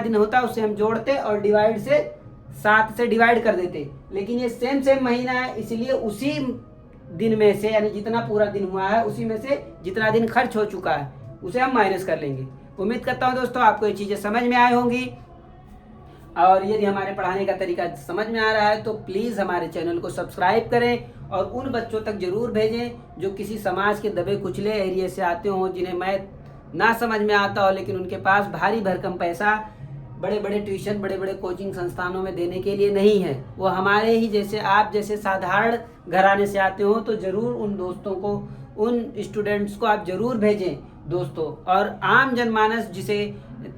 दिन होता उससे हम जोड़ते और डिवाइड से 7 से डिवाइड कर देते, लेकिन ये सेम महीना है इसलिए उसी दिन में से, यानी जितना पूरा दिन हुआ है उसी में से जितना दिन खर्च हो चुका है उसे हम माइनस कर लेंगे। उम्मीद करता हूँ दोस्तों आपको ये चीज़ें समझ में आई होंगी, और यदि हमारे पढ़ाने का तरीका समझ में आ रहा है तो प्लीज़ हमारे चैनल को सब्सक्राइब करें और उन बच्चों तक जरूर भेजें जो किसी समाज के दबे कुचले एरिया से आते हों, जिन्हें मैथ ना समझ में आता हो लेकिन उनके पास भारी भरकम पैसा बड़े बड़े ट्यूशन, बड़े बड़े कोचिंग संस्थानों में देने के लिए नहीं है। वो हमारे ही जैसे, आप जैसे साधारण घराने से आते हो तो ज़रूर उन दोस्तों को, उन स्टूडेंट्स को आप ज़रूर भेजें दोस्तों। और आम जनमानस जिसे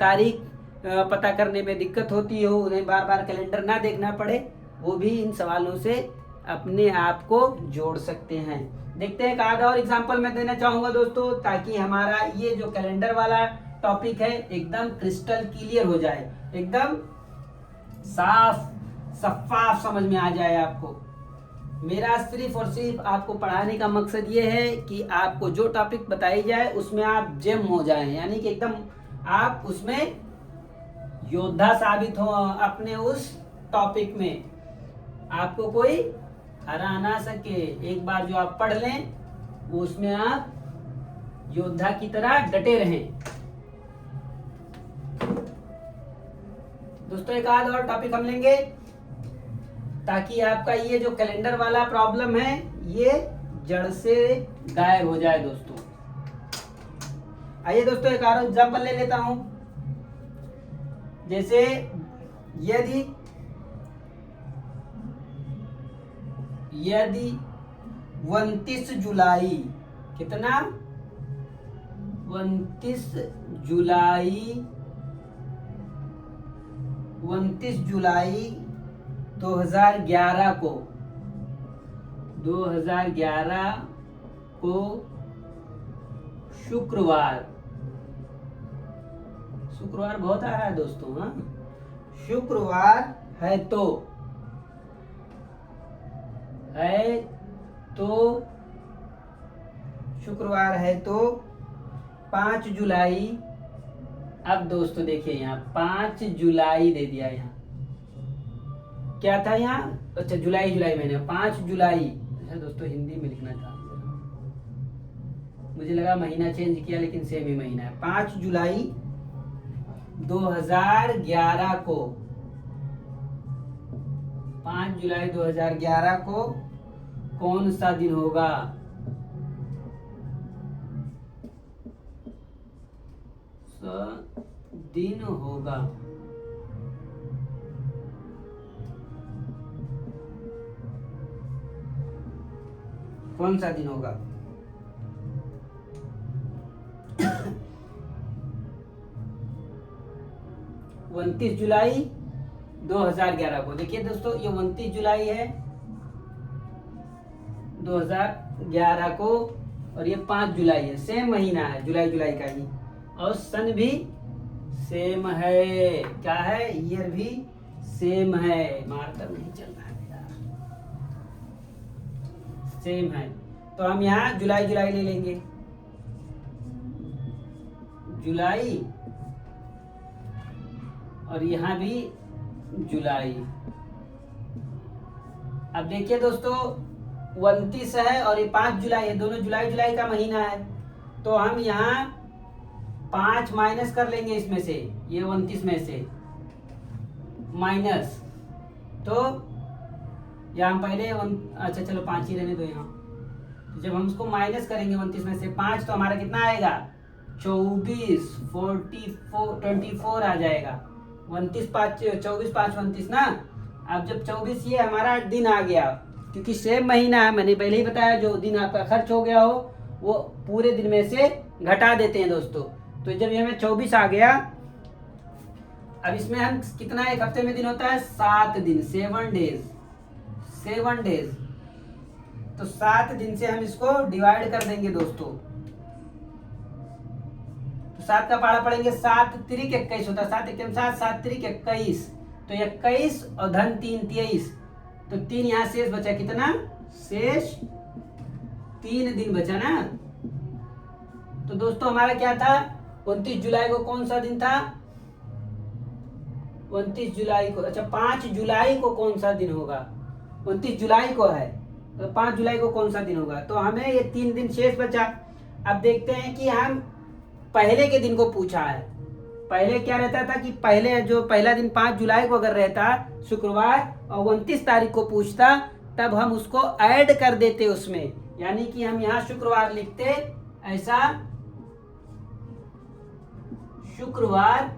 तारीख पता करने में दिक्कत होती हो, उन्हें बार बार कैलेंडर ना देखना पड़े, वो भी इन सवालों से अपने आप को जोड़ सकते हैं। देखते हैं एक आधा और एग्जाम्पल मैं देना चाहूँगा दोस्तों, ताकि हमारा ये जो कैलेंडर वाला टॉपिक है एकदम क्रिस्टल क्लियर हो जाए, एकदम साफ शफाफ समझ में आ जाए आपको। मेरा सिर्फ और सिर्फ आपको पढ़ाने का मकसद ये है कि आपको जो टॉपिक बताई जाए उसमें आप जेम हो जाएं, यानी कि एकदम आप उसमें योद्धा साबित हो अपने उस टॉपिक में, आपको कोई हरा ना सके। एक बार जो आप पढ़ लें उसमें आप योद्धा की तरह डटे रहें। दोस्तों एक आध और टॉपिक हम लेंगे ताकि आपका ये जो कैलेंडर वाला प्रॉब्लम है ये जड़ से गायब हो जाए दोस्तों। आइए दोस्तों एक और एग्जाम्पल ले लेता हूं। जैसे यदि 29 जुलाई, कितना, 29 जुलाई 2011 को शुक्रवार बहुत आ रहा है दोस्तों, हाँ, शुक्रवार है तो 5 जुलाई। अब दोस्तों देखिए यहाँ 5 जुलाई दे दिया, यहाँ क्या था यहाँ, अच्छा जुलाई महीने 5 जुलाई। अच्छा दोस्तों हिंदी में लिखना था, मुझे लगा महीना चेंज किया लेकिन सेम ही महीना है। 5 जुलाई 2011 को, 5 जुलाई 2011 को कौन सा दिन होगा? दिन होगा। कौन सा दिन होगा? 29 जुलाई 2011 को। देखिए दोस्तों ये 29 जुलाई है 2011 को, और ये 5 जुलाई है, सेम महीना है, जुलाई का ही, और सन भी सेम है। क्या है? ईयर भी सेम है, मार्कर नहीं चल रहा है मेरा, सेम है। तो हम यहाँ जुलाई ले लेंगे, जुलाई, और यहाँ भी जुलाई। अब देखिए दोस्तों 29 है और ये 5 जुलाई है, दोनों जुलाई का महीना है, तो हम यहाँ 5 माइनस कर लेंगे इसमें से, ये 29 में से माइनस, तो यहाँ पहले अच्छा चलो 5 ही रहने दो यहाँ। तो जब हम उसको माइनस करेंगे 29 में से 5 तो हमारा कितना आएगा? 24 आ जाएगा। 24 5 29 ना। अब जब 24 ये हमारा दिन आ गया, क्योंकि सेम महीना है, मैंने पहले ही बताया, जो दिन आपका खर्च हो गया हो वो पूरे दिन में से घटा देते हैं दोस्तों। तो जब ये हमें 24 आ गया, अब इसमें हम कितना, एक हफ्ते में दिन होता है 7 दिन, 7 डेज। तो 7 दिन से हम इसको डिवाइड कर देंगे दोस्तों। तो 7 का पहाड़ा पढ़ेंगे, 7 त्रिक 21 होता है, 7 एकम 7, 7 त्रिक 21, तो 21 और धन 3 23, तो 3 यहाँ शेष बचा, कितना शेष? 3 दिन बचा ना। तो दोस्तों हमारा क्या था, 29 जुलाई को कौन सा दिन था? 29 जुलाई को, अच्छा 5 जुलाई को कौन सा दिन होगा? 29 जुलाई को है, तो 5 जुलाई को कौन सा दिन होगा? तो हमें ये 3 दिन शेष बचा। अब देखते हैं कि हम पहले के दिन को पूछा है। पहले क्या रहता था कि पहले जो पहला दिन 5 जुलाई को अगर रहता शुक्रवार और 29 तारीख को पूछता, तब हम उसको ऐड कर देते उसमें, यानी कि हम यहाँ शुक्रवार लिखते, ऐसा शुक्रवार,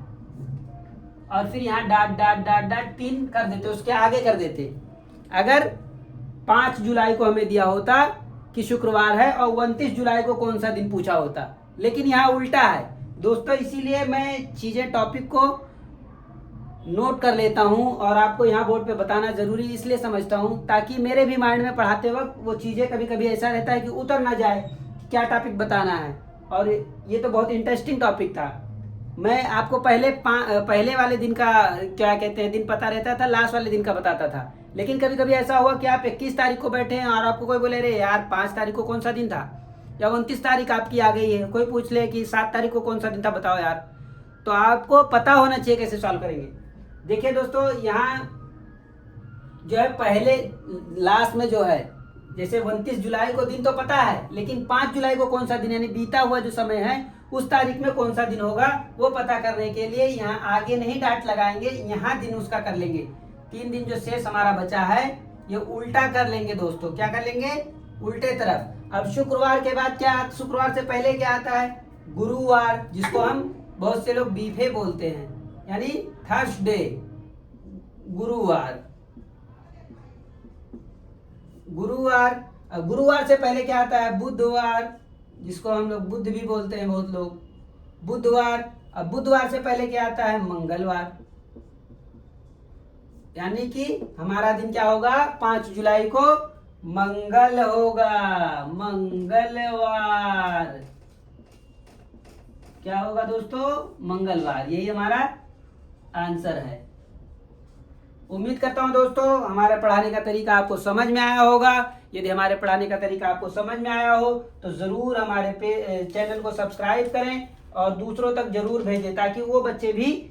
और फिर यहाँ डाट डाट डाट डाट 3 कर देते, उसके आगे कर देते। अगर 5 जुलाई को हमें दिया होता कि शुक्रवार है और 29 जुलाई को कौन सा दिन पूछा होता, लेकिन यहाँ उल्टा है दोस्तों। इसीलिए मैं चीजें, टॉपिक को नोट कर लेता हूँ और आपको यहाँ बोर्ड पे बताना जरूरी इसलिए समझता हूँ, ताकि मेरे भी माइंड में पढ़ाते वक्त वो चीजें कभी कभी ऐसा रहता है कि उतर ना जाए क्या टॉपिक बताना है। और ये तो बहुत इंटरेस्टिंग टॉपिक था। मैं आपको पहले वाले दिन का क्या कहते हैं दिन पता रहता था, लास्ट वाले दिन का बताता था। लेकिन कभी कभी ऐसा हुआ कि आप 21 तारीख को बैठे हैं और आपको कोई बोले रे यार 5 तारीख को कौन सा दिन था, या 29 तारीख आपकी आ गई है, कोई पूछ ले कि 7 तारीख को कौन सा दिन था बताओ यार, तो आपको पता होना चाहिए कैसे सॉल्व करेंगे। देखिए दोस्तों, यहाँ जो है पहले लास्ट में जो है, जैसे 29 जुलाई को दिन तो पता है, लेकिन 5 जुलाई को कौन सा दिन, यानी बीता हुआ जो समय है उस तारीख में कौन सा दिन होगा, वो पता करने के लिए यहाँ आगे नहीं डाट लगाएंगे, यहाँ दिन उसका कर लेंगे। 3 दिन जो शेष हमारा बचा है ये उल्टा कर लेंगे दोस्तों। क्या कर लेंगे? उल्टे तरफ। अब शुक्रवार के बाद क्या, शुक्रवार से पहले क्या आता है? गुरुवार, जिसको हम बहुत से लोग बीफे बोलते हैं, यानी थर्सडे, गुरुवार। गुरुवार, गुरुवार से पहले क्या आता है? बुधवार, जिसको हम लोग बुध भी बोलते हैं बहुत लोग, बुधवार। अब बुधवार से पहले क्या आता है? मंगलवार। यानी कि हमारा दिन क्या होगा? 5 जुलाई को मंगल होगा, मंगलवार। क्या होगा दोस्तों? मंगलवार। यही हमारा आंसर है। उम्मीद करता हूं दोस्तों हमारे पढ़ाने का तरीका आपको समझ में आया होगा। यदि हमारे पढ़ाने का तरीका आपको समझ में आया हो तो जरूर हमारे चैनल को सब्सक्राइब करें और दूसरों तक जरूर भेजें, ताकि वो बच्चे भी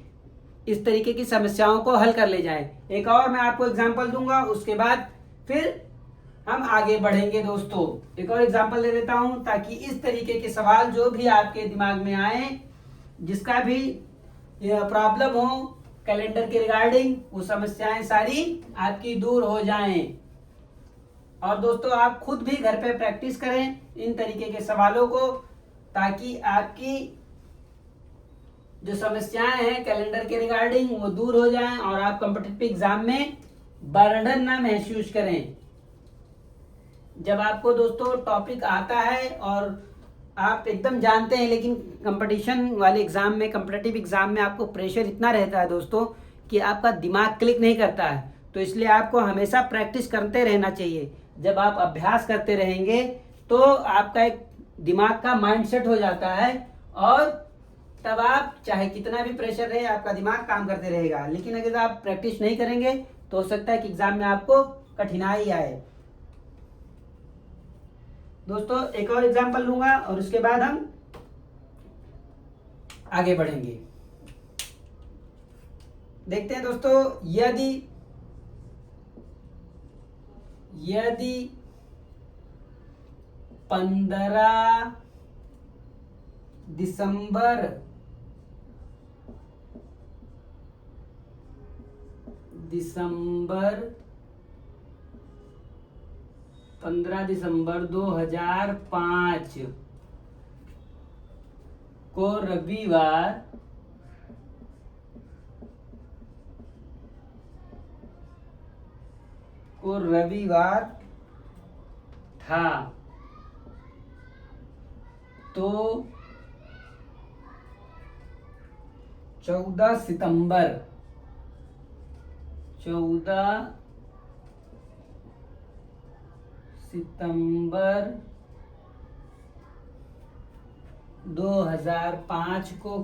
इस तरीके की समस्याओं को हल कर ले जाएं। एक और मैं आपको एग्जाम्पल दूंगा, उसके बाद फिर हम आगे बढ़ेंगे दोस्तों। एक और एग्जाम्पल दे देता हूं, ताकि इस तरीके के सवाल जो भी आपके दिमाग में आए, जिसका भी प्रॉब्लम हो कैलेंडर के रिगार्डिंग, वो समस्याएं सारी आपकी दूर हो जाएं। और दोस्तों आप खुद भी घर पे प्रैक्टिस करें इन तरीके के सवालों को, ताकि आपकी जो समस्याएं हैं कैलेंडर के रिगार्डिंग वो दूर हो जाएं और आप कॉम्पिटिटिव एग्जाम में बर्डन ना महसूस करें। जब आपको दोस्तों टॉपिक आता है और आप एकदम जानते हैं, लेकिन कंपटीशन वाले एग्जाम में, कॉम्पिटिटिव एग्जाम में आपको प्रेशर इतना रहता है दोस्तों कि आपका दिमाग क्लिक नहीं करता है, तो इसलिए आपको हमेशा प्रैक्टिस करते रहना चाहिए। जब आप अभ्यास करते रहेंगे तो आपका एक दिमाग का माइंडसेट हो जाता है, और तब आप चाहे कितना भी प्रेशर रहे आपका दिमाग काम करते रहेगा। लेकिन अगर आप प्रैक्टिस नहीं करेंगे तो हो सकता है कि एग्जाम में आपको कठिनाई आए। दोस्तों एक और एग्जाम्पल लूंगा और उसके बाद हम आगे बढ़ेंगे। देखते हैं दोस्तों, यदि 15 दिसंबर 2005 को रविवार था, तो 14 सितंबर 2005 को